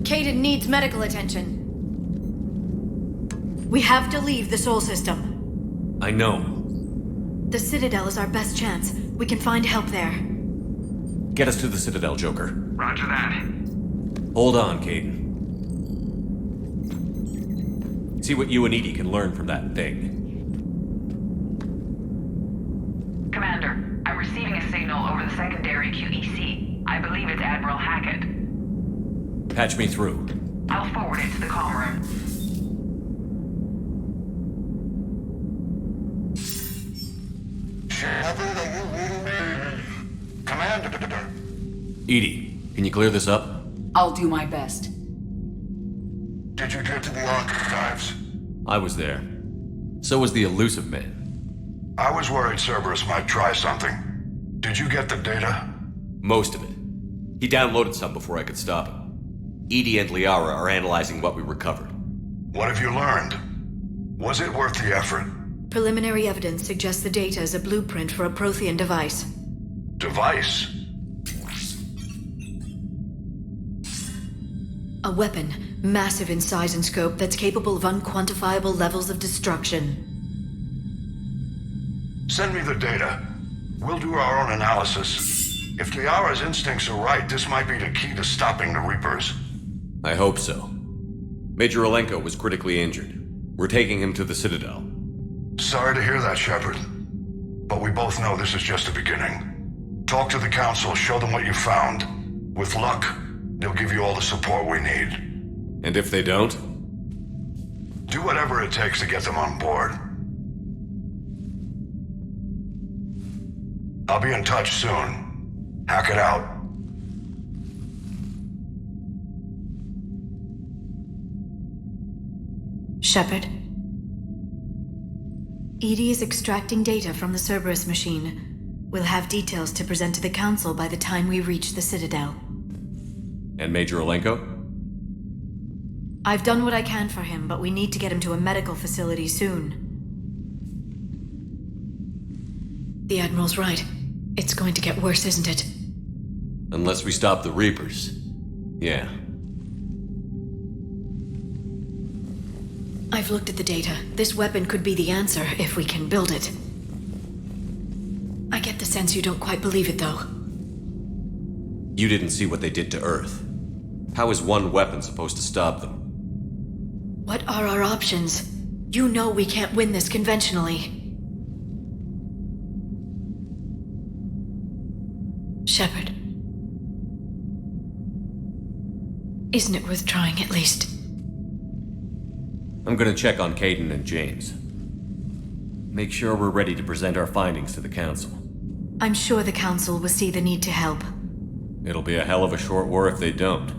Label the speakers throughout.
Speaker 1: Caden needs medical attention. We have to leave the Sol system.
Speaker 2: I know.
Speaker 1: The Citadel is our best chance. We can find help there.
Speaker 2: Get us to the Citadel, Joker.
Speaker 3: Roger that.
Speaker 2: Hold on, Caden. See what you and Edie can learn from that thing.
Speaker 3: Commander, I'm receiving a signal over the secondary QEC. I believe it's Admiral Hackett.
Speaker 2: Patch me through.
Speaker 3: I'll forward it to the comm room.
Speaker 4: Shepard, are you reading me? Commander.
Speaker 2: Edie, can you clear this up?
Speaker 5: I'll do my best.
Speaker 4: Did you get to the archives?
Speaker 2: I was there. So was the elusive man.
Speaker 4: I was worried Cerberus might try something. Did you get the data?
Speaker 2: Most of it. He downloaded some before I could stop him. Edie and Liara are analyzing what we recovered.
Speaker 4: What have you learned? Was it worth the effort?
Speaker 1: Preliminary evidence suggests the data is a blueprint for a Prothean device.
Speaker 4: Device?
Speaker 1: A weapon, massive in size and scope, that's capable of unquantifiable levels of destruction.
Speaker 4: Send me the data. We'll do our own analysis. If Liara's instincts are right, this might be the key to stopping the Reapers.
Speaker 2: I hope so. Major Olenko was critically injured. We're taking him to the Citadel.
Speaker 4: Sorry to hear that, Shepard. But we both know this is just the beginning. Talk to the Council, show them what you found. With luck, they'll give you all the support we need.
Speaker 2: And if they don't?
Speaker 4: Do whatever it takes to get them on board. I'll be in touch soon. Hack it out.
Speaker 1: Shepard. Edie is extracting data from the Cerberus machine. We'll have details to present to the Council by the time we reach the Citadel.
Speaker 2: And Major Olenko?
Speaker 1: I've done what I can for him, but we need to get him to a medical facility soon. The Admiral's right. It's going to get worse, isn't it?
Speaker 2: Unless we stop the Reapers. Yeah.
Speaker 1: I've looked at the data. This weapon could be the answer if we can build it. I get the sense you don't quite believe it, though.
Speaker 2: You didn't see what they did to Earth. How is one weapon supposed to stop them?
Speaker 1: What are our options? You know we can't win this conventionally. Shepard. Isn't it worth trying, at least?
Speaker 2: I'm gonna check on Caden and James. Make sure we're ready to present our findings to the Council.
Speaker 1: I'm sure the Council will see the need to help.
Speaker 2: It'll be a hell of a short war if they don't.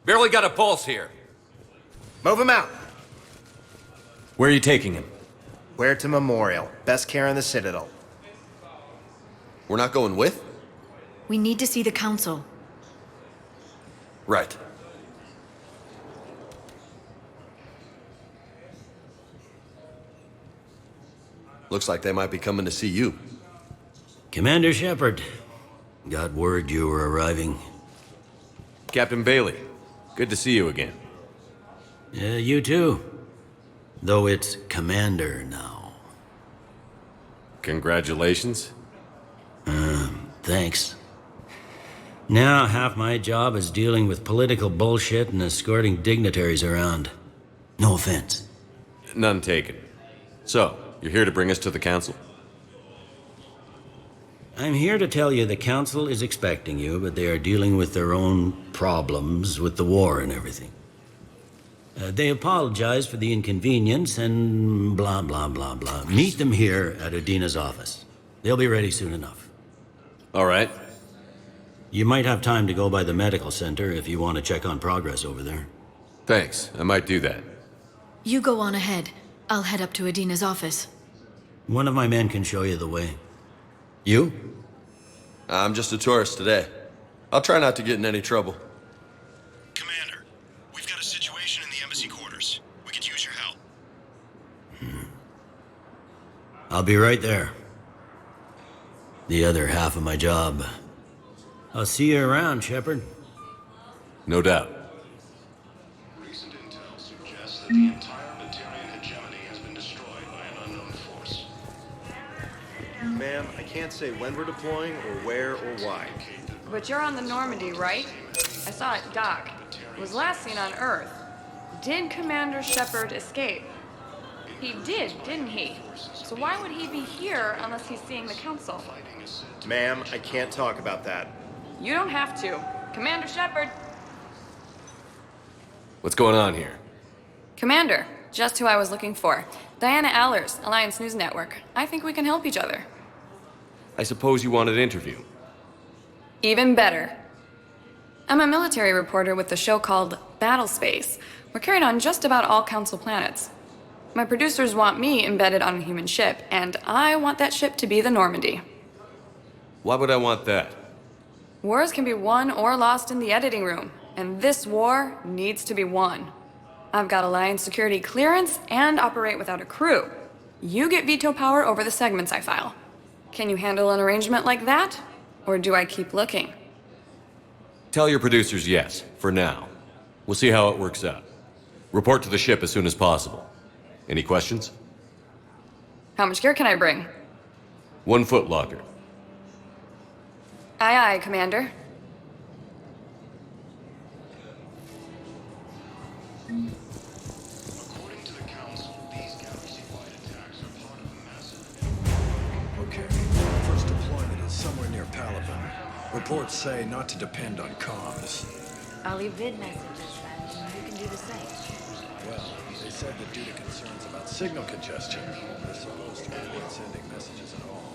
Speaker 2: Barely got a pulse here.
Speaker 6: Move him out.
Speaker 2: Where are you taking him?
Speaker 6: Where to Memorial. Best care in the Citadel.
Speaker 7: We're not going with?
Speaker 1: We need to see the Council.
Speaker 7: Right. Looks like they might be coming to see you.
Speaker 8: Commander Shepard. Got word you were arriving.
Speaker 2: Captain Bailey, good to see you again.
Speaker 8: Yeah, you too. Though it's Commander now.
Speaker 2: Congratulations.
Speaker 8: Thanks. Now, half my job is dealing with political bullshit and escorting dignitaries around. No offense.
Speaker 2: None taken. So, you're here to bring us to the council?
Speaker 8: I'm here to tell you the council is expecting you, but they are dealing with their own problems with the war and everything. They apologize for the inconvenience and blah, blah, blah, blah. Meet them here at Adina's office. They'll be ready soon enough.
Speaker 2: All right.
Speaker 8: You might have time to go by the medical center if you want to check on progress over there.
Speaker 2: Thanks. I might do that.
Speaker 1: You go on ahead. I'll head up to Adina's office.
Speaker 8: One of my men can show you the way. You?
Speaker 7: I'm just a tourist today. I'll try not to get in any trouble.
Speaker 5: Commander, we've got a situation in the embassy quarters. We could use your help.
Speaker 8: I'll be right there. The other half of my job. I'll see you around, Shepard.
Speaker 2: No doubt.
Speaker 5: Recent intel suggests that the entire Batarian hegemony has been destroyed by an unknown force.
Speaker 6: Ma'am, I can't say when we're deploying or where or why.
Speaker 9: But you're on the Normandy, right? I saw it dock. It was last seen on Earth. Did Commander Shepard escape? He did, didn't he? So why would he be here unless he's seeing the Council?
Speaker 6: Ma'am, I can't talk about that.
Speaker 9: You don't have to. Commander Shepard.
Speaker 2: What's going on here?
Speaker 9: Commander, just who I was looking for. Diana Allers, Alliance News Network. I think we can help each other.
Speaker 2: I suppose you want an interview.
Speaker 9: Even better. I'm a military reporter with the show called Battle Space. We're carried on just about all Council planets. My producers want me embedded on a human ship, and I want that ship to be the Normandy.
Speaker 2: Why would I want that?
Speaker 9: Wars can be won or lost in the editing room, and this war needs to be won. I've got Alliance security clearance and operate without a crew. You get veto power over the segments I file. Can you handle an arrangement like that? Or do I keep looking?
Speaker 2: Tell your producers yes, for now. We'll see how it works out. Report to the ship as soon as possible. Any questions?
Speaker 9: How much gear can I bring?
Speaker 2: 1 foot locker.
Speaker 9: Aye, aye, Commander.
Speaker 5: According to the Council, these galaxy-wide attacks are part of a massive...
Speaker 10: Okay, first deployment is somewhere near Palaven. Reports say not to depend on comms.
Speaker 1: I'll leave vid messages then. You can do the same.
Speaker 10: Well, they said that due to concerns about signal congestion, they're supposed to avoid sending messages at all.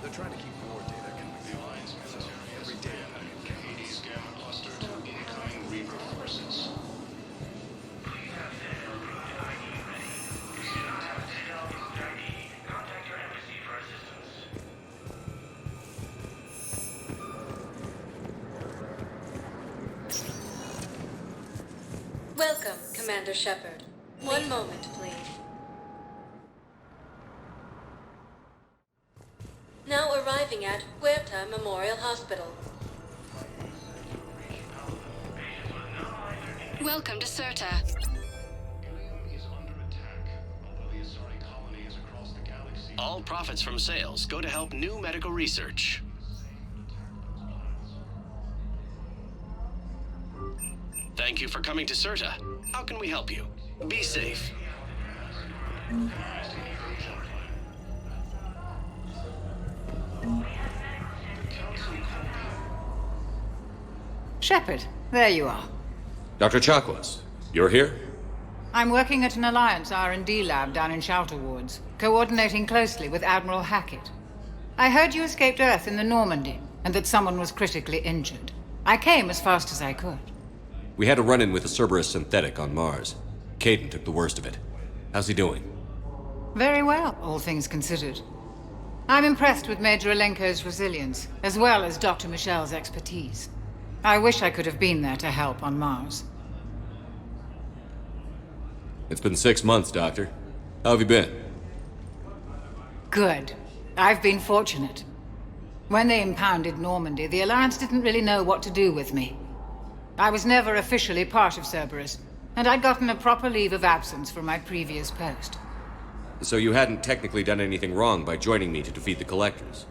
Speaker 10: They're trying to keep war data coming through. So every data packet
Speaker 5: Hades Gamma Cluster to incoming Reaper forces.
Speaker 11: Welcome, Commander Shepard. One moment, please. Now arriving at Huerta Memorial Hospital. Welcome to Cirta.
Speaker 5: Ilium is under attack, although the Asari colony is across the galaxy.
Speaker 12: All profits from sales go to help new medical research. Thank you for coming to Cirta. How can we help you? Be safe.
Speaker 13: Shepard, there you are.
Speaker 2: Dr. Chakwas, you're here?
Speaker 13: I'm working at an Alliance R&D lab down in Shelter Woods, coordinating closely with Admiral Hackett. I heard you escaped Earth in the Normandy, and that someone was critically injured. I came as fast as I could.
Speaker 2: We had a run-in with a Cerberus synthetic on Mars. Caden took the worst of it. How's he doing?
Speaker 13: Very well, all things considered. I'm impressed with Major Alenko's resilience, as well as Dr. Michelle's expertise. I wish I could have been there to help on Mars.
Speaker 2: It's been 6 months, Doctor. How have you been?
Speaker 13: Good. I've been fortunate. When they impounded Normandy, the Alliance didn't really know what to do with me. I was never officially part of Cerberus, and I'd gotten a proper leave of absence from my previous post.
Speaker 2: So you hadn't technically done anything wrong by joining me to defeat the Collectors?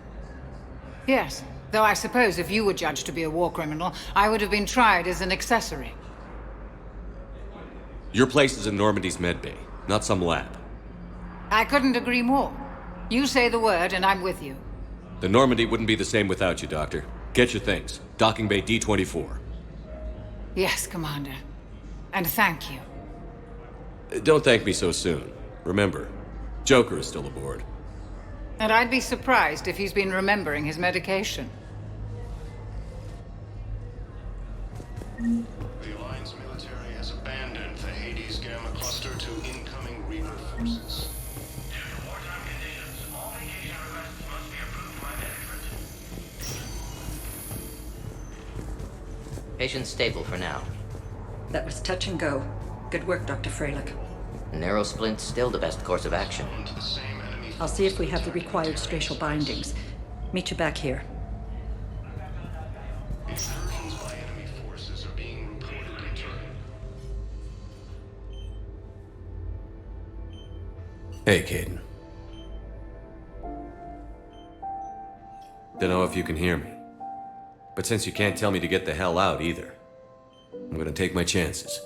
Speaker 13: Yes, Though I suppose if you were judged to be a war criminal, I would have been tried as an accessory.
Speaker 2: Your place is in Normandy's medbay, not some lab.
Speaker 13: I couldn't agree more. You say the word, and I'm with you.
Speaker 2: The Normandy wouldn't be the same without you, Doctor. Get your things. Docking bay D-24.
Speaker 13: Yes, Commander. And thank you.
Speaker 2: Don't thank me so soon. Remember, Joker is still aboard.
Speaker 13: And I'd be surprised if he's been remembering his medication.
Speaker 5: The Alliance military has abandoned the Hades Gamma cluster to incoming Reaper forces. Due to wartime conditions, all vacation requests must be approved by management.
Speaker 14: Patient's stable for now.
Speaker 15: That was touch and go. Good work, Dr. Freilich.
Speaker 14: Narrow splint's still the best course of action.
Speaker 15: I'll see if we have the required spatial bindings. Meet you back here.
Speaker 5: Incursions by enemy forces are being reported in turn.
Speaker 2: Hey, Caden. Dunno if you can hear me. But since you can't tell me to get the hell out either, I'm gonna take my chances.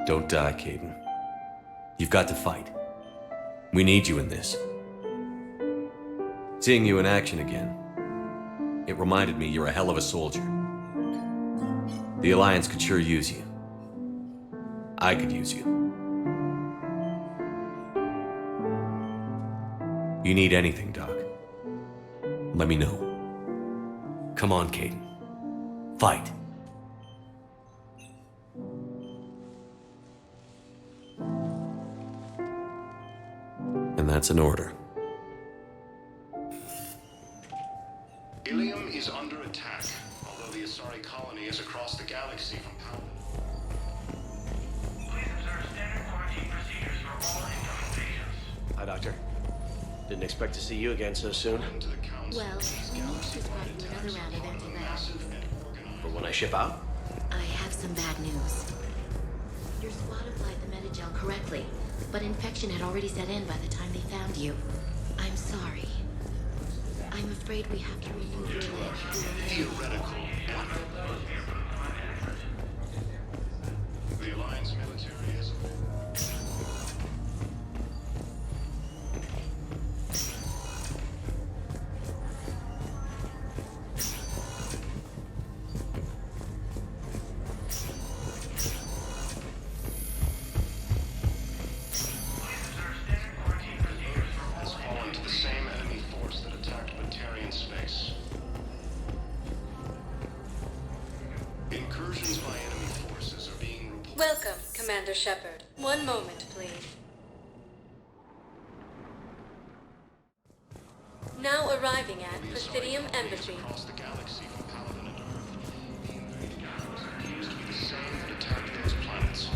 Speaker 2: Don't die, Caden. You've got to fight. We need you in this. Seeing you in action again, it reminded me you're a hell of a soldier. The Alliance could sure use you. I could use you. You need anything, Doc. Let me know. Come on, Caden. Fight. And that's an order.
Speaker 5: Ilium is under attack, although the Asari colony is across the galaxy from Paladin. Please observe standard quarantine procedures for all incoming patients.
Speaker 12: Hi, Doctor. Didn't expect to see you again so soon.
Speaker 11: Well, we need to survive another round of antibiotics.
Speaker 12: For when I ship out?
Speaker 11: I have some bad news. Your squad applied the metagel correctly, but infection had already set in by the time they found you. I'm sorry. I'm afraid we have to remove your leg.
Speaker 5: Theoretical. The Alliance military has... has fallen to the same enemy force that attacked Batarian space. Incursions by enemy forces are being reported.
Speaker 11: Welcome, Commander Shepard. One moment, please. Now arriving at Presidium Embassy.
Speaker 5: Across the galaxy from Paladin and Earth. Appears to be the same that attacked those planets.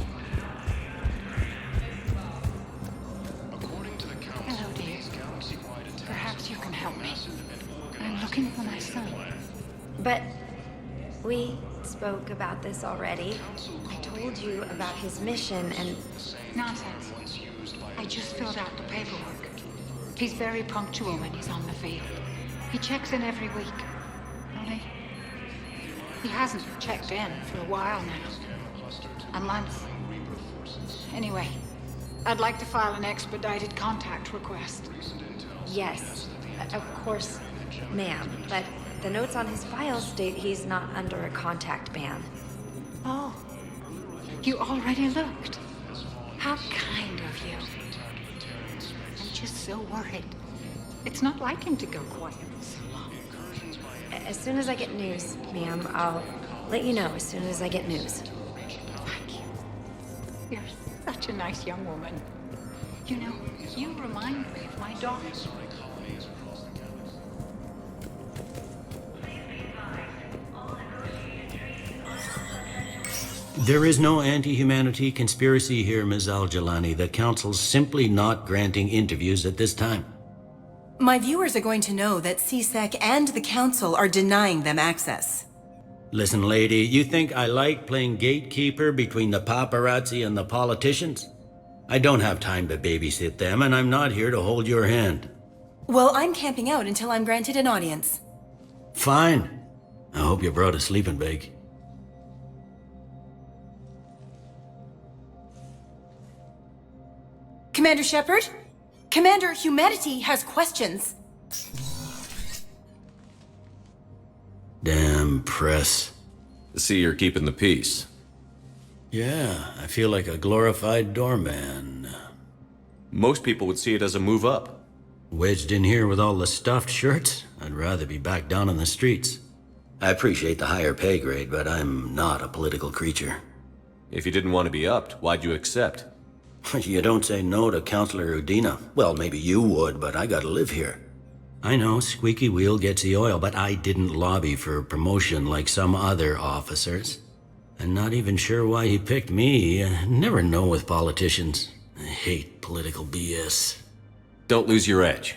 Speaker 5: According to the Council,
Speaker 13: Hello, dear.
Speaker 5: these galaxy-wide attacks
Speaker 13: Perhaps you can help me.
Speaker 5: massive and organized.
Speaker 13: I'm looking for my son.
Speaker 16: But we spoke about this already. I told you about his mission and...
Speaker 13: Nonsense. I just filled out the paperwork. He's very punctual when he's on the field. He checks in every week. Only, he hasn't checked in for a while now. A month. Anyway, I'd like to file an expedited contact request.
Speaker 16: Yes, of course, ma'am. But the notes on his file state he's not under a contact ban.
Speaker 13: Oh, you already looked. How kind of you. I'm just so worried. It's not like him to go quiet for so long.
Speaker 16: As soon as I get news, ma'am, I'll let you know as soon as I get news.
Speaker 13: Thank you. You're such a nice young woman. You know, you remind me of my daughter.
Speaker 8: There is no anti-humanity conspiracy here, Ms. Al-Jalani. The Council's simply not granting interviews at this time.
Speaker 17: My viewers are going to know that CSEC and the Council are denying them access.
Speaker 8: Listen, lady, you think I like playing gatekeeper between the paparazzi and the politicians? I don't have time to babysit them, and I'm not here to hold your hand.
Speaker 17: Well, I'm camping out until I'm granted an audience.
Speaker 8: Fine. I hope you brought a sleeping bag.
Speaker 17: Commander Shepard? Commander, humanity has questions.
Speaker 8: Damn press.
Speaker 2: See, you're keeping the peace.
Speaker 8: Yeah, I feel like a glorified doorman.
Speaker 2: Most people would see it as a move up.
Speaker 8: Wedged in here with all the stuffed shirts? I'd rather be back down on the streets. I appreciate the higher pay grade, but I'm not a political creature.
Speaker 2: If you didn't want to be upped, why'd you accept?
Speaker 8: You don't say no to Counselor Udina. Well, maybe you would, but I gotta live here. I know, squeaky wheel gets the oil, but I didn't lobby for promotion like some other officers. I'm not even sure why he picked me. I never know with politicians. I hate political BS.
Speaker 2: Don't lose your edge.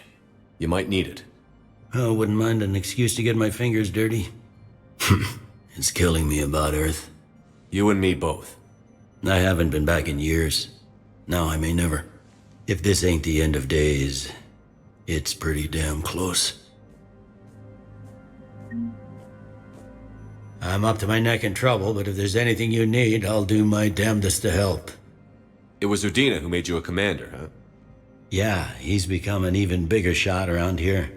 Speaker 2: You might need it.
Speaker 8: I wouldn't mind an excuse to get my fingers dirty. It's killing me about Earth.
Speaker 2: You and me both.
Speaker 8: I haven't been back in years. Now I may never. If this ain't the end of days, it's pretty damn close. I'm up to my neck in trouble, but if there's anything you need, I'll do my damnedest to help.
Speaker 2: It was Udina who made you a commander, huh?
Speaker 8: Yeah, he's become an even bigger shot around here.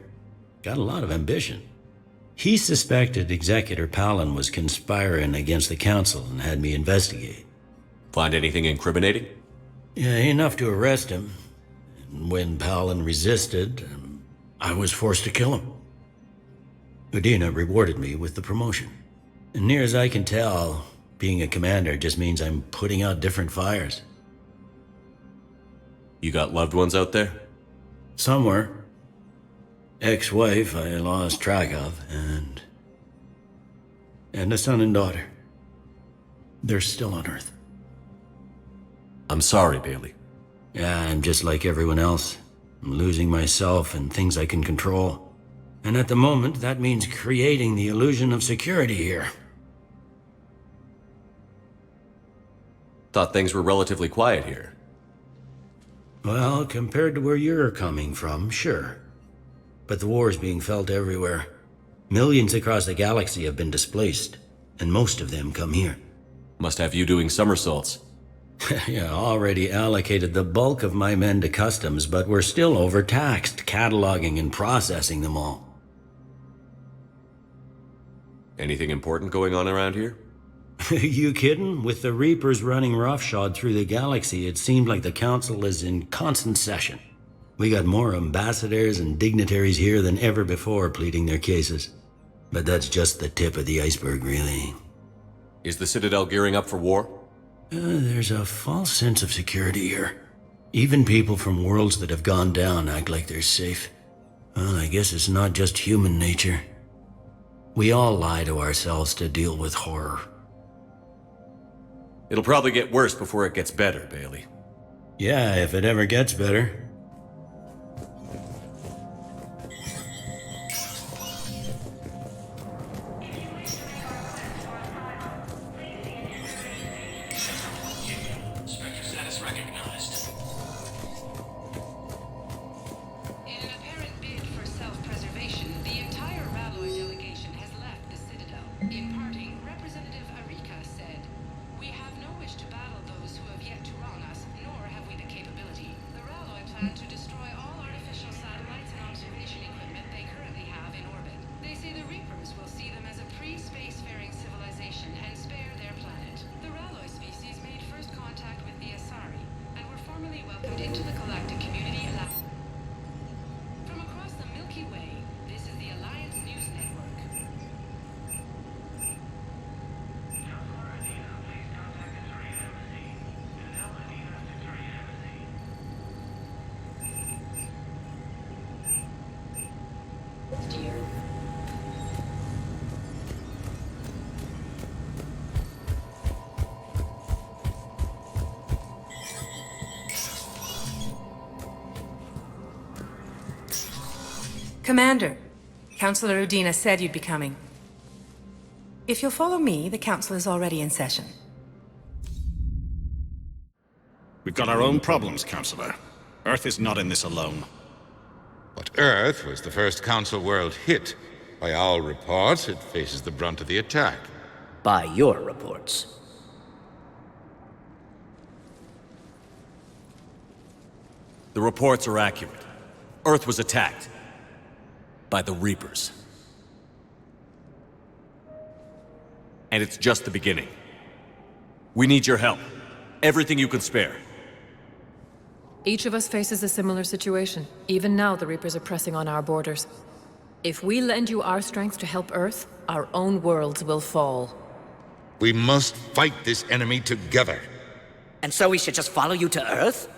Speaker 8: Got a lot of ambition. He suspected Executor Palin was conspiring against the Council and had me investigate.
Speaker 2: Find anything incriminating?
Speaker 8: Yeah, enough to arrest him. And when Palin resisted, I was forced to kill him. Udina rewarded me with the promotion. And near as I can tell, being a commander just means I'm putting out different fires.
Speaker 2: You got loved ones out there?
Speaker 8: Somewhere. Ex-wife I lost track of, and a son and daughter. They're still on Earth.
Speaker 2: I'm sorry, Bailey.
Speaker 8: Yeah, I'm just like everyone else. I'm losing myself and things I can control. And at the moment, that means creating the illusion of security here.
Speaker 2: Thought things were relatively quiet here.
Speaker 8: Well, compared to where you're coming from, sure. But the war's being felt everywhere. Millions across the galaxy have been displaced, and most of them come here.
Speaker 2: Must have you doing somersaults.
Speaker 8: Yeah, already allocated the bulk of my men to customs, but we're still overtaxed, cataloging and processing them all.
Speaker 2: Anything important going on around here?
Speaker 8: You kidding? With the Reapers running roughshod through the galaxy, it seemed like the Council is in constant session. We got more ambassadors and dignitaries here than ever before pleading their cases. But that's just the tip of the iceberg, really.
Speaker 2: Is the Citadel gearing up for war?
Speaker 8: There's a false sense of security here. Even people from worlds that have gone down act like they're safe. Well, I guess it's not just human nature. We all lie to ourselves to deal with horror.
Speaker 2: It'll probably get worse before it gets better, Bailey.
Speaker 8: Yeah, if it ever gets better.
Speaker 17: Commander, Counselor Udina said you'd be coming. If you'll follow me, the Council is already in session.
Speaker 18: We've got our own problems, Counselor. Earth is not in this alone. But Earth was the first Council world hit. By all reports, it faces the brunt of the attack.
Speaker 19: By your reports.
Speaker 2: The reports are accurate. Earth was attacked. By the Reapers. And it's just the beginning. We need your help. Everything you can spare.
Speaker 20: Each of us faces a similar situation. Even now, the Reapers are pressing on our borders. If we lend you our strength to help Earth, our own worlds will fall.
Speaker 18: We must fight this enemy together.
Speaker 19: And so we should just follow you to Earth?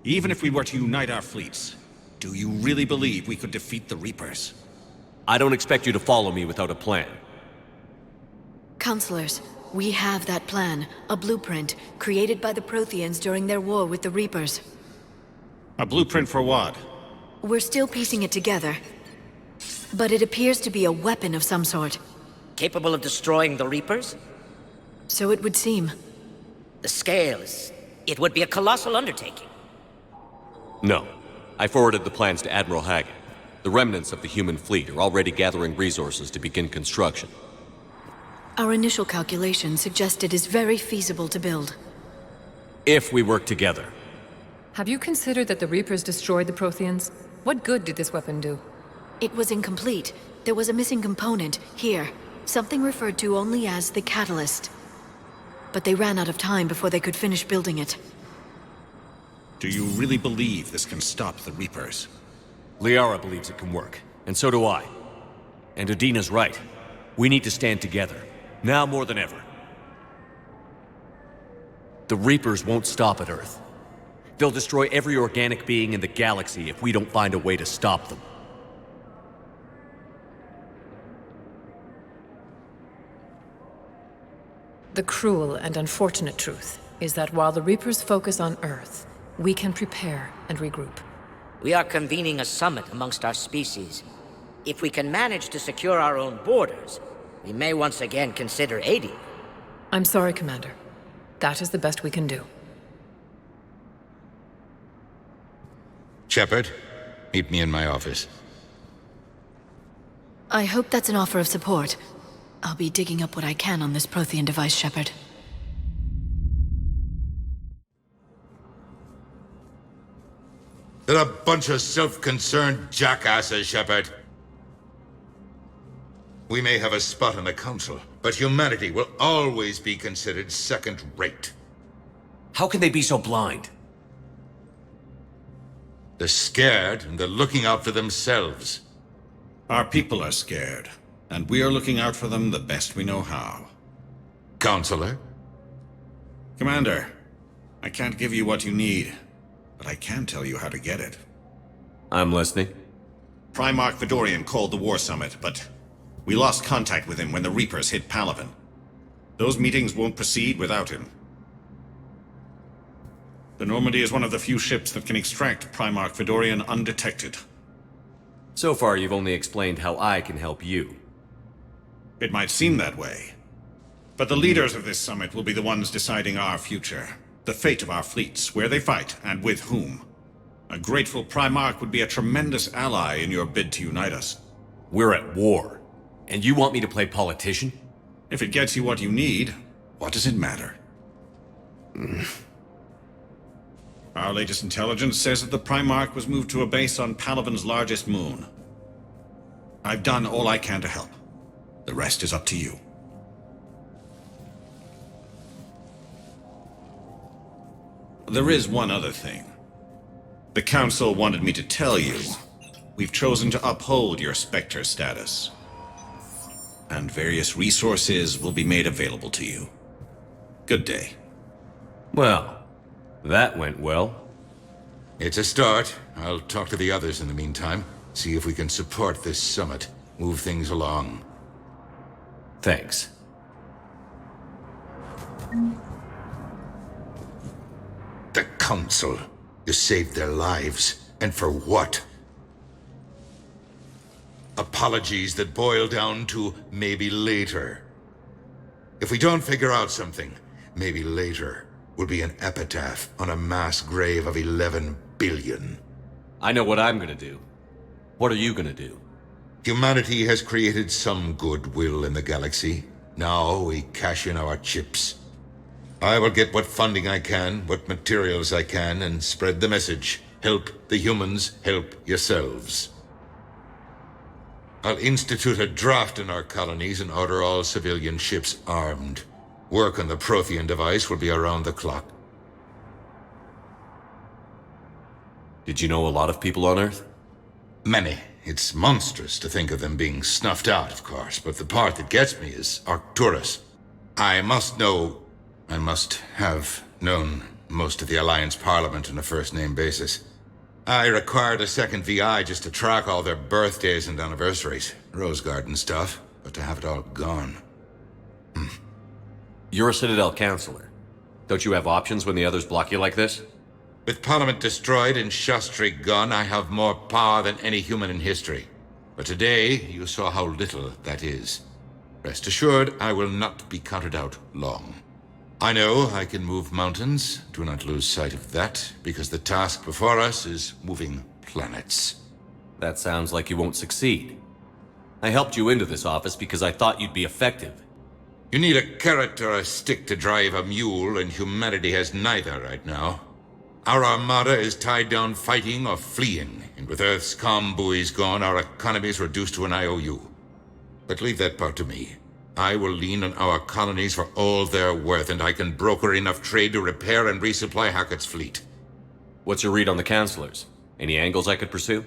Speaker 21: Even if we were to unite our fleets, do you really believe we could defeat the Reapers?
Speaker 2: I don't expect you to follow me without a plan.
Speaker 1: Counselors, we have that plan, a blueprint, created by the Protheans during their war with the Reapers.
Speaker 21: A blueprint for what?
Speaker 1: We're still piecing it together. But it appears to be a weapon of some sort.
Speaker 19: Capable of destroying the Reapers?
Speaker 1: So it would seem.
Speaker 19: The scales. It would be a colossal undertaking.
Speaker 2: No. I forwarded the plans to Admiral Hackett. The remnants of the human fleet are already gathering resources to begin construction.
Speaker 1: Our initial calculation suggests it is very feasible to build.
Speaker 2: If we work together.
Speaker 20: Have you considered that the Reapers destroyed the Protheans? What good did this weapon do?
Speaker 1: It was incomplete. There was a missing component, here. Something referred to only as the catalyst. But they ran out of time before they could finish building it.
Speaker 21: Do you really believe this can stop the Reapers?
Speaker 2: Liara believes it can work, and so do I. And Udina's right. We need to stand together, now more than ever. The Reapers won't stop at Earth. They'll destroy every organic being in the galaxy if we don't find a way to stop them.
Speaker 20: The cruel and unfortunate truth is that while the Reapers focus on Earth, we can prepare and regroup.
Speaker 19: We are convening a summit amongst our species. If we can manage to secure our own borders, we may once again consider aiding.
Speaker 20: I'm sorry, Commander. That is the best we can do.
Speaker 18: Shepard, meet me in my office.
Speaker 1: I hope that's an offer of support. I'll be digging up what I can on this Prothean device, Shepard.
Speaker 18: They're a bunch of self-concerned jackasses, Shepard. We may have a spot on the Council, but humanity will always be considered second-rate.
Speaker 2: How can they be so blind?
Speaker 18: They're scared, and they're looking out for themselves.
Speaker 21: Our people are scared, and we are looking out for them the best we know how.
Speaker 18: Counselor?
Speaker 21: Commander, I can't give you what you need, but I can tell you how to get it.
Speaker 2: I'm listening.
Speaker 21: Primarch Fedorian called the War Summit, but we lost contact with him when the Reapers hit Palaven. Those meetings won't proceed without him. The Normandy is one of the few ships that can extract Primarch Fedorian undetected.
Speaker 2: So far, you've only explained how I can help you.
Speaker 21: It might seem that way. But the leaders of this summit will be the ones deciding our future. The fate of our fleets, where they fight, and with whom. A grateful Primarch would be a tremendous ally in your bid to unite us.
Speaker 2: We're at war. And you want me to play politician?
Speaker 21: If it gets you what you need, what does it matter? Our latest intelligence says that the Primarch was moved to a base on Palaven's largest moon. I've done all I can to help. The rest is up to you. There is one other thing. The Council wanted me to tell you, we've chosen to uphold your Spectre status. And various resources will be made available to you. Good day.
Speaker 2: Well, that went well.
Speaker 18: It's a start. I'll talk to the others in the meantime. See if we can support this summit. Move things along.
Speaker 2: Thanks.
Speaker 18: The Council. You saved their lives. And for what? Apologies that boil down to maybe later. If we don't figure out something, maybe later will be an epitaph on a mass grave of 11 billion.
Speaker 2: I know what I'm gonna do. What are you gonna do?
Speaker 18: Humanity has created some goodwill in the galaxy. Now we cash in our chips. I will get what funding I can, what materials I can, and spread the message. Help the humans, help yourselves. I'll institute a draft in our colonies and order all civilian ships armed. Work on the Prothean device will be around the clock.
Speaker 2: Did you know a lot of people on Earth?
Speaker 18: Many. It's monstrous to think of them being snuffed out, of course, but the part that gets me is Arcturus. I must have known most of the Alliance Parliament on a first-name basis. I required a second VI just to track all their birthdays and anniversaries. Rose Garden stuff, but to have it all gone.
Speaker 2: You're a Citadel counselor. Don't you have options when the others block you like this?
Speaker 18: With Parliament destroyed and Shastri gone, I have more power than any human in history. But today, you saw how little that is. Rest assured, I will not be counted out long. I know I can move mountains. Do not lose sight of that, because the task before us is moving planets.
Speaker 2: That sounds like you won't succeed. I helped you into this office because I thought you'd be effective.
Speaker 18: You need a carrot or a stick to drive a mule, and humanity has neither right now. Our armada is tied down fighting or fleeing, and with Earth's comm buoys gone, our economy is reduced to an IOU. But leave that part to me. I will lean on our colonies for all they're worth, and I can broker enough trade to repair and resupply Hackett's fleet.
Speaker 2: What's your read on the counselors? Any angles I could pursue?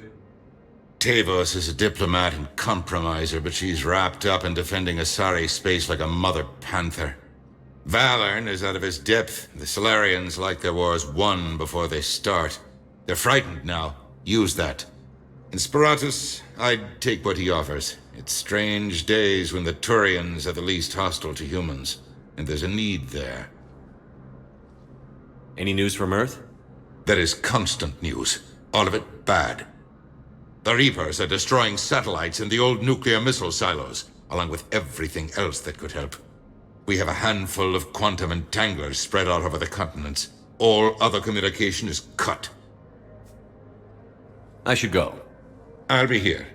Speaker 18: Tavos is a diplomat and compromiser, but she's wrapped up in defending Asari space like a mother panther. Valern is out of his depth. The Solarians like their wars won before they start. They're frightened now. Use that. In Sparatus, I'd take what he offers. It's strange days when the Turians are the least hostile to humans, and there's a need there.
Speaker 2: Any news from Earth?
Speaker 18: There is constant news. All of it bad. The Reapers are destroying satellites in the old nuclear missile silos, along with everything else that could help. We have a handful of quantum entanglers spread out over the continents. All other communication is cut.
Speaker 2: I should go.
Speaker 18: I'll be here.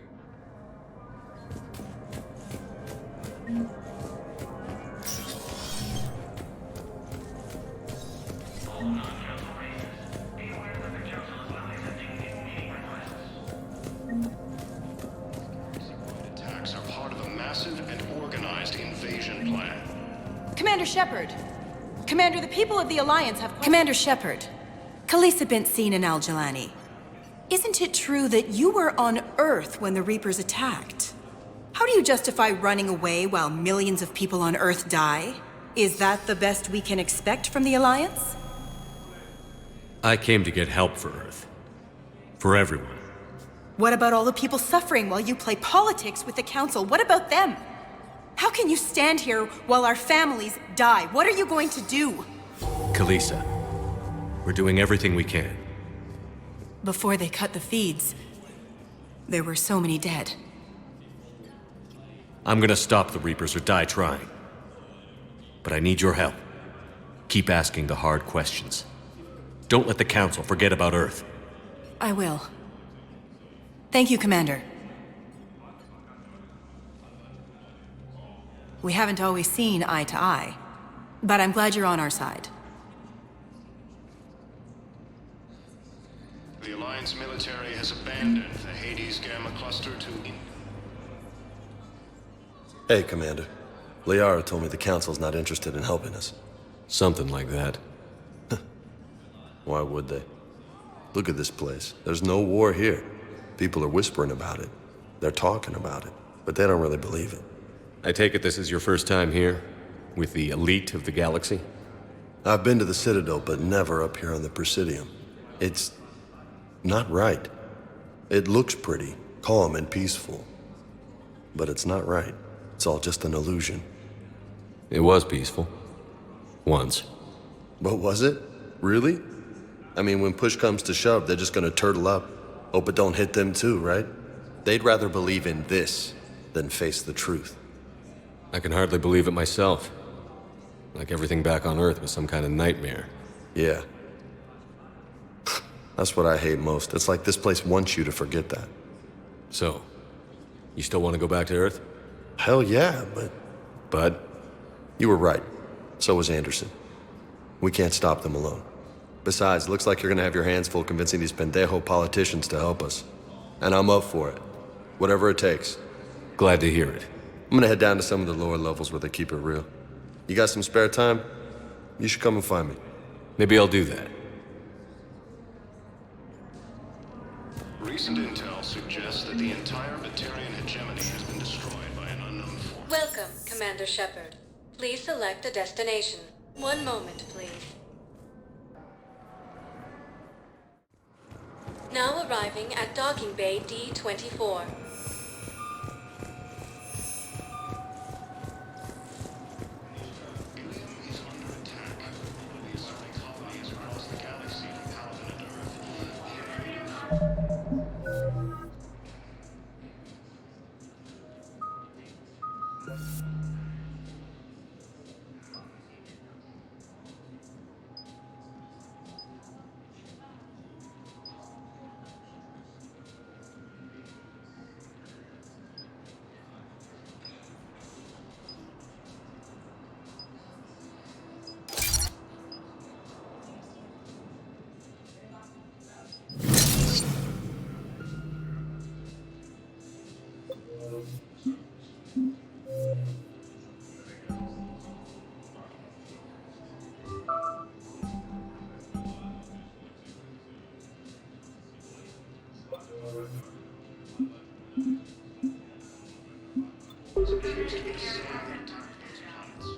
Speaker 5: Attacks are part of a massive and organized invasion plan.
Speaker 3: Commander Shepard. Commander, the people of the Alliance have... Commander Shepard. Khalisah bint Sin and Al-Jalani. Isn't it true that you were on Earth when the Reapers attacked? How do you justify running away while millions of people on Earth die? Is that the best we can expect from the Alliance?
Speaker 2: I came to get help for Earth. For everyone.
Speaker 3: What about all the people suffering while you play politics with the Council? What about them? How can you stand here while our families die? What are you going to do?
Speaker 2: Khalisah, we're doing everything we can.
Speaker 3: Before they cut the feeds, there were so many dead.
Speaker 2: I'm gonna stop the Reapers or die trying. But I need your help. Keep asking the hard questions. Don't let the Council forget about Earth.
Speaker 3: I will. Thank you, Commander. We haven't always seen eye to eye, but I'm glad you're on our side.
Speaker 5: The Alliance military has abandoned the Hades Gamma Cluster to...
Speaker 7: Hey, Commander. Liara told me the Council's not interested in helping us.
Speaker 2: Something like that.
Speaker 7: Why would they? Look at this place. There's no war here. People are whispering about it. They're talking about it, but they don't really believe it.
Speaker 2: I take it this is your first time here? With the elite of the galaxy?
Speaker 7: I've been to the Citadel, but never up here on the Presidium. It's not right. It looks pretty, calm and peaceful. But it's not right. It's all just an illusion.
Speaker 2: It was peaceful. Once.
Speaker 7: But was it? Really? I mean, when push comes to shove, they're just gonna turtle up. Hope it don't hit them too, right? They'd rather believe in this than face the truth.
Speaker 2: I can hardly believe it myself. Like everything back on Earth was some kind of nightmare.
Speaker 7: Yeah. That's what I hate most. It's like this place wants you to forget that.
Speaker 2: So, you still want to go back to Earth?
Speaker 7: Hell yeah, but...
Speaker 2: But?
Speaker 7: You were right. So was Anderson. We can't stop them alone. Besides, looks like you're gonna have your hands full convincing these pendejo politicians to help us. And I'm up for it. Whatever it takes.
Speaker 2: Glad to hear it.
Speaker 7: I'm gonna head down to some of the lower levels where they keep it real. You got some spare time? You should come and find me.
Speaker 2: Maybe I'll do that.
Speaker 5: Recent intel suggests that the entire Batarian hegemony has been destroyed by an unknown force.
Speaker 4: Welcome, Commander Shepard. Please select a destination. One moment, please. Now arriving at Docking Bay D-24.